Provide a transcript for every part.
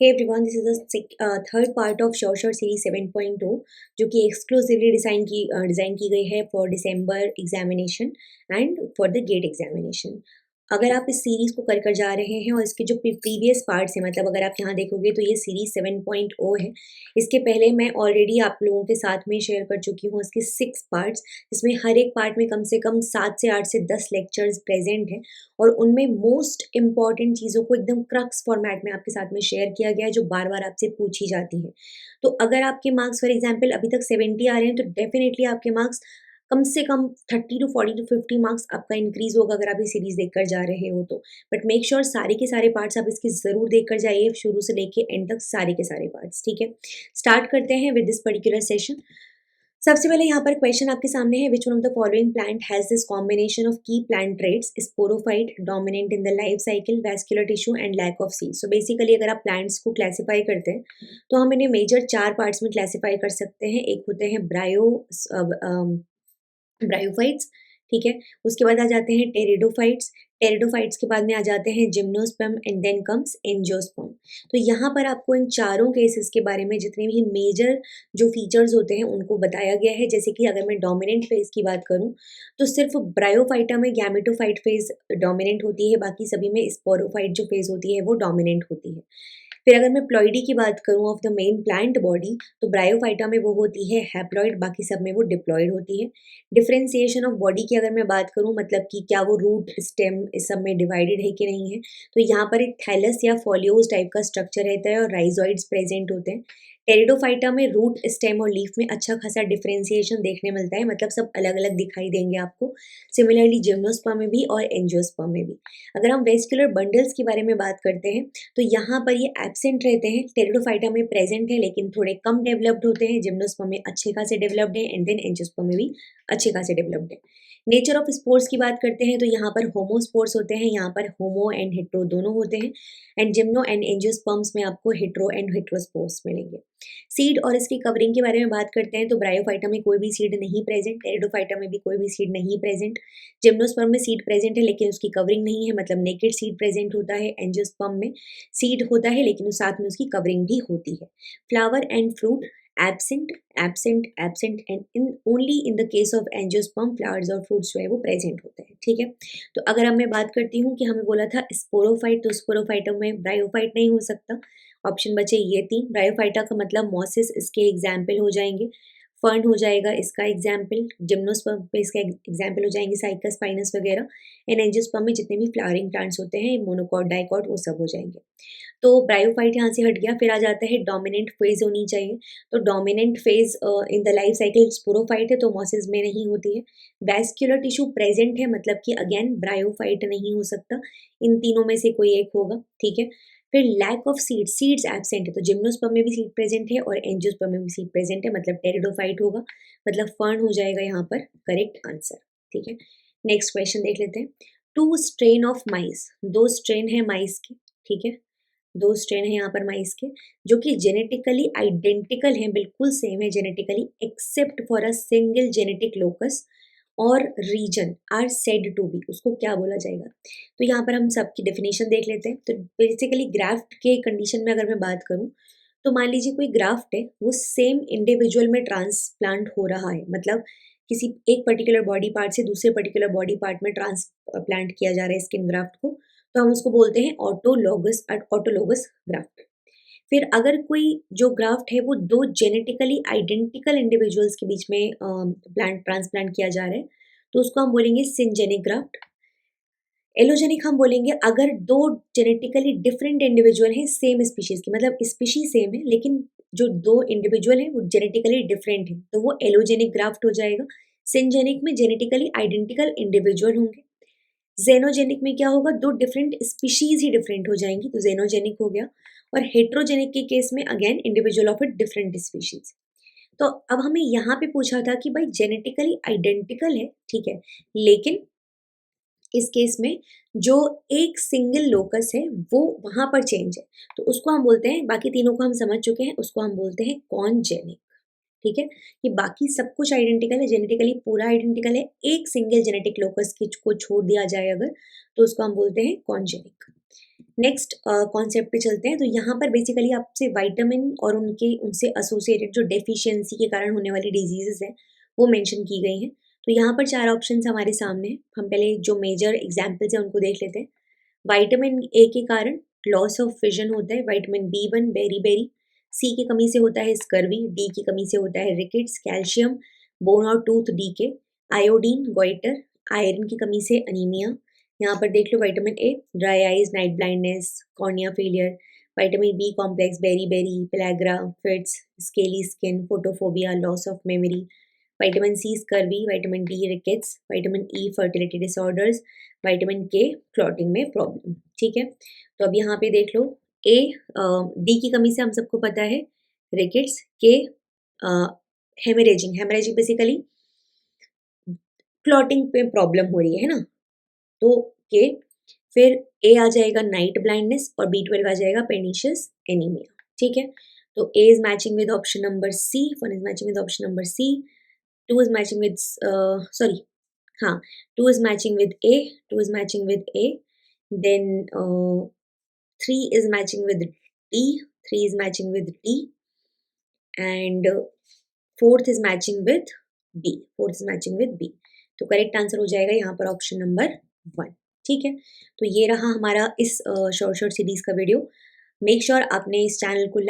Hey everyone, this is the third part of Short Short Series 7.2 जो कि exclusively design की गई है for December examination and for the GATE examination. अगर आप इस सीरीज़ को कर कर जा रहे हैं और इसके जो प्रीवियस पार्ट्स हैं, मतलब अगर आप यहाँ देखोगे तो ये सीरीज़ 7.0 है। इसके पहले मैं ऑलरेडी आप लोगों के साथ में शेयर कर चुकी हूँ इसके 6 पार्ट्स, जिसमें हर एक पार्ट में कम से कम 7 से 8 से 10 लेक्चर्स प्रेजेंट हैं और उनमें मोस्ट इम्पॉर्टेंट चीज़ों को एकदम क्रक्स फॉर्मेट में आपके साथ में शेयर किया गया है, जो बार बार आपसे पूछी जाती है। तो अगर आपके मार्क्स फॉर एग्जाम्पल अभी तक 70 आ रहे हैं तो डेफिनेटली आपके मार्क्स कम से कम 30 टू 40 टू 50 मार्क्स आपका इंक्रीज होगा अगर आप ये सीरीज देखकर जा रहे हो तो। बट मेक श्योर सारे के सारे पार्ट्स आप इसके ज़रूर देखकर जाइए, शुरू से लेके एंड तक सारे के सारे पार्ट्स। ठीक है, स्टार्ट करते हैं विद दिस पर्टिकुलर सेशन। सबसे पहले यहाँ पर क्वेश्चन आपके सामने है, which one of the following plant has this combination of key plant traits, sporophyte, dominant in the life cycle, vascular tissue and lack of seed. So basically अगर आप plants को क्लासीफाई करते हैं तो हम इन्हें मेजर 4 पार्ट्स में classify कर सकते हैं। एक होते हैं ब्रायोफाइट्स, ठीक है। उसके बाद आ जाते हैं टेरिडोफाइट्स। टेरिडोफाइट्स के बाद में आ जाते हैं gymnosperm and then comes angiosperm. तो यहाँ पर आपको इन चारों केसेस के बारे में जितने भी मेजर जो फीचर्स होते हैं उनको बताया गया है। जैसे कि अगर मैं डोमिनेंट फेज की बात करूँ तो सिर्फ ब्रायोफाइटा में गैमेटोफाइट फेज डोमिनेंट होती है, बाकी सभी में स्पोरोफाइट जो फेज होती है वो डोमिनेंट होती है। फिर अगर मैं प्लॉइडी की बात करूँ of the main plant body, तो ब्रायोफाइटा में वो होती है हैप्लॉइड, बाकी सब में वो डिप्लॉइड होती है। डिफरेंशिएशन ऑफ बॉडी की अगर मैं बात करूँ, मतलब कि क्या वो रूट स्टेम इस सब में डिवाइडेड है कि नहीं है, तो यहाँ पर एक थैलस या फोलियोज टाइप का स्ट्रक्चर रहता है और राइजोइड्स प्रेजेंट होते हैं। टेरिडोफाइटा में रूट स्टेम और लीफ में अच्छा खासा डिफरेंशिएशन देखने मिलता है, मतलब सब अलग अलग दिखाई देंगे आपको। सिमिलरली जिम्नोस्पर्म में भी और एंजियोस्पर्म में भी। अगर हम वेस्कुलर बंडल्स के बारे में बात करते हैं तो यहाँ पर ये एब्सेंट रहते हैं। टेरिडोफाइटा में प्रेजेंट है लेकिन थोड़े कम डेवलप्ड होते हैं। जिम्नोस्पर्म में अच्छे खासे डेवलप्ड है एंड देन एंजियोस्पर्म में भी अच्छे खासे डेवलप्ड है। नेचर ऑफ स्पोर्स की बात करते हैं तो यहाँ पर होमोस्पोर्स होते हैं, यहाँ पर होमो एंड हेट्रो दोनों होते हैं। एंड जिम्नो एंड एंजियोस्पर्म्स में आपको हेट्रो एंड हेट्रोस्पोर्स मिलेंगे। सीड और इसकी कवरिंग के बारे में बात करते हैं तो ब्रायोफाइटा में कोई भी सीड नहीं प्रेजेंट, टेरिडोफाइटा में भी कोई भी सीड नहीं प्रेजेंट। जिम्नोस्पर्म में सीड प्रेजेंट है लेकिन उसकी कवरिंग नहीं है, मतलब नेकेड सीड प्रेजेंट होता है। एंजियोस्पर्म में सीड होता है लेकिन उस साथ में उसकी कवरिंग भी होती है। Flower and fruit absent absent absent and in only in the case of angiosperm flowers और फ्रूट्स जो है वो प्रेजेंट होते हैं। ठीक है, तो अगर अब मैं बात करती हूँ कि हमें बोला था स्पोरोफाइट, तो स्पोरोफाइटम में ब्रायोफाइट नहीं हो सकता। ऑप्शन बचे ये 3। ब्रायोफाइटा का मतलब मॉसिस इसके एग्जाम्पल हो जाएंगे, फर्न हो जाएगा इसका एग्जाम्पल, जिम्नोस्पर्म पे इसका एग्जाम्पल हो जाएंगे साइकस स्पाइनस वगैरह। एंड एंजियोस्पर्म में जितने भी फ्लावरिंग प्लांट्स होते हैं, मोनोकॉट डाइकॉट वो सब हो जाएंगे। तो ब्रायोफाइट यहाँ से हट गया। फिर आ जाता है डोमिनेंट फेज होनी चाहिए, तो dominant phase in the life cycle sporophyte है तो मॉसिस में नहीं होती है। वैस्कुलर टिश्यू प्रेजेंट है, मतलब कि अगेन ब्रायोफाइट नहीं हो सकता, इन तीनों में से कोई एक होगा। ठीक है, फिर लैक ऑफ सीड्स एब्सेंट है, तो जिम्नोस्पर्म में भी सीड प्रेजेंट है और एंजियोस्पर्म में भी सीड प्रेजेंट है, मतलब टेरिडोफाइट होगा, मतलब फर्न हो जाएगा यहाँ पर करेक्ट आंसर। ठीक है, नेक्स्ट क्वेश्चन देख लेते हैं। 2 स्ट्रेन ऑफ माइस, 2 स्ट्रेन है माइस के। ठीक है, 2 स्ट्रेन है यहाँ पर माइस के जो कि जेनेटिकली आइडेंटिकल हैं, बिल्कुल सेम है genetically, except for a single genetic locus और region are said to be. उसको क्या बोला जाएगा, तो यहाँ पर हम सबकी डेफिनेशन देख लेते हैं। तो बेसिकली ग्राफ्ट के कंडीशन में अगर मैं बात करूँ तो मान लीजिए कोई ग्राफ्ट है, वो सेम इंडिविजुअल में ट्रांसप्लांट हो रहा है, मतलब किसी एक पर्टिकुलर बॉडी पार्ट से दूसरे पर्टिकुलर बॉडी पार्ट में ट्रांसप्लांट किया जा रहा है स्किन ग्राफ्ट को, तो हम उसको बोलते हैं ऑटोलोगस ग्राफ्ट। फिर अगर कोई जो ग्राफ्ट है वो 2 जेनेटिकली आइडेंटिकल इंडिविजुअल्स के बीच में प्लांट ट्रांसप्लांट किया जा रहा है, तो उसको हम बोलेंगे सिंजेनिक ग्राफ्ट। एलोजेनिक हम बोलेंगे अगर 2 जेनेटिकली डिफरेंट इंडिविजुअल हैं सेम स्पीशीज के, मतलब स्पीशीज सेम है लेकिन जो 2 इंडिविजुअल हैं वो जेनेटिकली डिफरेंट है, तो वो एलोजेनिक ग्राफ्ट हो जाएगा। सिंजेनिक में जेनेटिकली आइडेंटिकल इंडिविजुअल होंगे। जेनोजेनिक में क्या होगा, 2 डिफरेंट स्पीशीज ही डिफरेंट हो जाएंगी, तो जेनोजेनिक हो गया। और हेट्रोजेनिक के केस में again individual of a different species. तो अब हमें यहाँ पे पूछा था कि भाई जेनेटिकली आइडेंटिकल है, ठीक है, लेकिन इस केस में जो एक सिंगल लोकस है वो वहां पर चेंज है, तो उसको हम बोलते हैं, बाकी तीनों को हम समझ चुके हैं, उसको हम बोलते हैं कॉन्जेनिक। ठीक है, कि बाकी सब कुछ आइडेंटिकल है, जेनेटिकली पूरा आइडेंटिकल है, एक सिंगल जेनेटिक लोकस को छोड़ दिया जाए अगर, तो उसको हम बोलते हैं कॉन्जेनिक। नेक्स्ट कॉन्सेप्ट पे चलते हैं। तो यहाँ पर बेसिकली आपसे विटामिन और उनसे एसोसिएटेड जो डेफिशिएंसी के कारण होने वाली डिजीजेस हैं वो मेंशन की गई हैं। तो यहाँ पर 4 ऑप्शंस हमारे सामने हैं। हम पहले जो मेजर एग्जांपल्स हैं उनको देख लेते हैं। विटामिन ए के कारण लॉस ऑफ विजन होता है, विटामिन बी1 बेरी-बेरी, सी की कमी से होता है स्कर्वी, डी की कमी से होता है रिकेट्स, कैल्शियम, बोन और tooth decay, iodine, goitre, iron की कमी से अनीमिया। यहाँ पर देख लो vitamin A dry eyes, night blindness, cornea failure, vitamin B complex beriberi, pellagra, fits, scaly skin, photophobia, loss of memory, vitamin C scurvy, vitamin D rickets, vitamin E fertility disorders, vitamin K clotting में problem. ठीक है, तो अब यहाँ पे देख लो A D की कमी से हम सबको पता है रिकेट्स, के हेमरेजिंग, हेमरेजिंग बेसिकली क्लॉटिंग पे प्रॉब्लम हो रही है ना, तो के फिर ए आ जाएगा नाइट ब्लाइंडनेस और बी12 आ जाएगा पेनिशियस एनीमिया। ठीक है, तो A is matching with option number C, one is matching with option number C, two is matching with sorry हाँ, two is matching with A, two is matching with A, then three is matching with D, three is matching with D, and fourth is matching with B, fourth is matching with B. तो correct answer हो जाएगा यहाँ पर option number 1। ठीक है, तो ये रहा हमारा इस शॉर्ट शॉर्ट सीरीज़ का वीडियो। मेक श्योर आपने इस चैनल को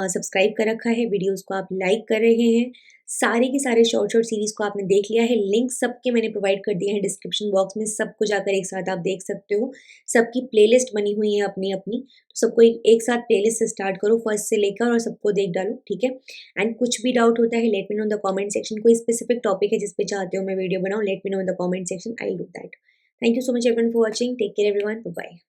सब्सक्राइब कर रखा है, वीडियोस को आप लाइक कर रहे हैं, सारे के सारे शॉर्ट शॉर्ट सीरीज़ को आपने देख लिया है। लिंक सबके मैंने प्रोवाइड कर दिए हैं डिस्क्रिप्शन बॉक्स में, सबको जाकर एक साथ आप देख सकते हो। सबकी प्लेलिस्ट बनी हुई है अपनी अपनी, तो सबको एक साथ प्लेलिस्ट से स्टार्ट करो फर्स्ट से लेकर और सबको देख डालो। ठीक है, एंड कुछ भी डाउट होता है let me know in the comment section. कोई स्पेसिफिक टॉपिक है जिस पे चाहते हो मैं वीडियो बनाऊँ, let me know in the comment section, I will do that. Thank you so much everyone for watching. Take care everyone. Bye bye.